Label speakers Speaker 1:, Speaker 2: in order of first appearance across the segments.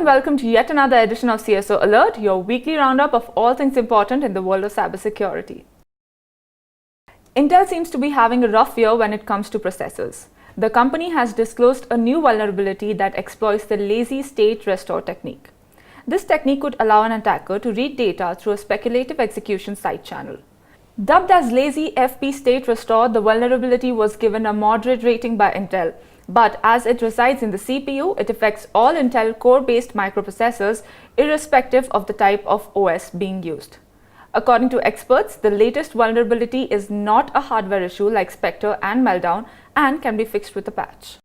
Speaker 1: and welcome to yet another edition of CSO Alert, your weekly roundup of all things important in the world of cybersecurity. Intel seems to be having a rough year when it comes to processors. The company has disclosed a new vulnerability that exploits the lazy state restore technique. This technique could allow an attacker to read data through a speculative execution side channel. Dubbed as lazy FP state restore, the vulnerability was given a moderate rating by Intel. But as it resides in the CPU, it affects all Intel core-based microprocessors irrespective of the type of OS being used. According to experts, the latest vulnerability is not a hardware issue like Spectre and Meltdown and can be fixed with a patch.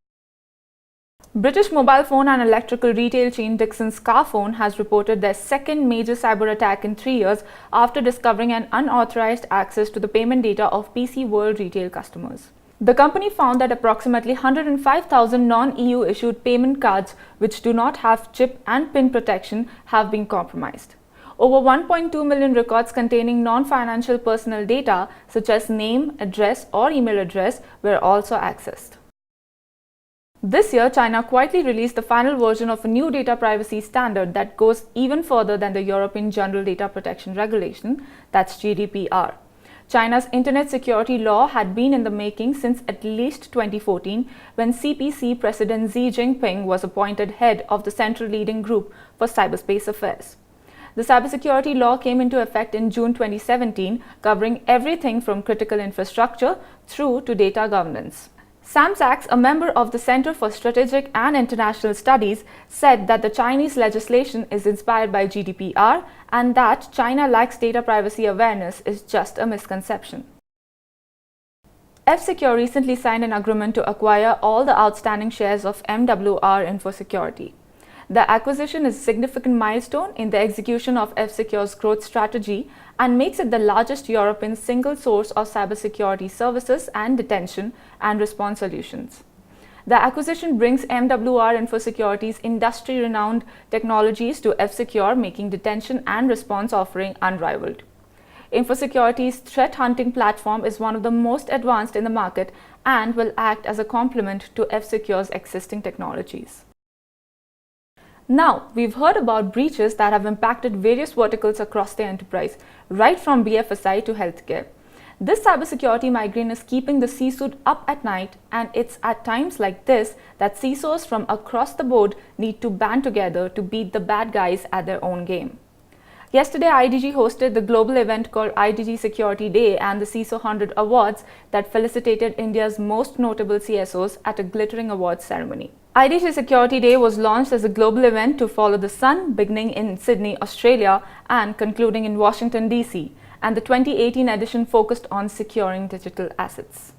Speaker 1: British mobile phone and electrical retail chain Dixons Carphone has reported their second major cyber attack in 3 years after discovering an unauthorized access to the payment data of PC World retail customers. The company found that approximately 105,000 non-EU issued payment cards which do not have chip and PIN protection have been compromised. Over 1.2 million records containing non-financial personal data such as name, address or email address were also accessed. This year, China quietly released the final version of a new data privacy standard that goes even further than the European General Data Protection Regulation, that's GDPR. China's internet security law had been in the making since at least 2014, when CPC President Xi Jinping was appointed head of the Central Leading Group for Cyberspace Affairs. The cybersecurity law came into effect in June 2017, covering everything from critical infrastructure through to data governance. Sam Sachs, a member of the Center for Strategic and International Studies, said that the Chinese legislation is inspired by GDPR and that China lacks data privacy awareness is just a misconception. F-Secure recently signed an agreement to acquire all the outstanding shares of MWR Infosecurity. The acquisition is a significant milestone in the execution of F-Secure's growth strategy and makes it the largest European single source of cybersecurity services and detection and response solutions. The acquisition brings MWR Infosecurity's industry-renowned technologies to F-Secure, making detection and response offering unrivaled. Infosecurity's threat hunting platform is one of the most advanced in the market and will act as a complement to F-Secure's existing technologies. Now, we've heard about breaches that have impacted various verticals across the enterprise, right from BFSI to healthcare. This cybersecurity migraine is keeping the C-suite up at night, and it's at times like this that CISOs from across the board need to band together to beat the bad guys at their own game. Yesterday, IDG hosted the global event called IDG Security Day and the CISO 100 Awards that felicitated India's most notable CSOs at a glittering awards ceremony. IDG Security Day was launched as a global event to follow the sun, beginning in Sydney, Australia and concluding in Washington, D.C., and the 2018 edition focused on securing digital assets.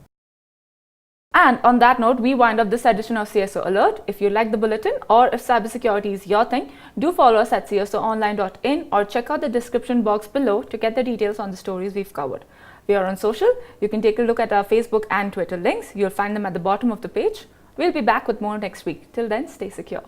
Speaker 1: And on that note, we wind up this edition of CSO Alert. If you like the bulletin or if cybersecurity is your thing, do follow us at csoonline.in or check out the description box below to get the details on the stories we've covered. We are on social. You can take a look at our Facebook and Twitter links. You'll find them at the bottom of the page. We'll be back with more next week. Till then, stay secure.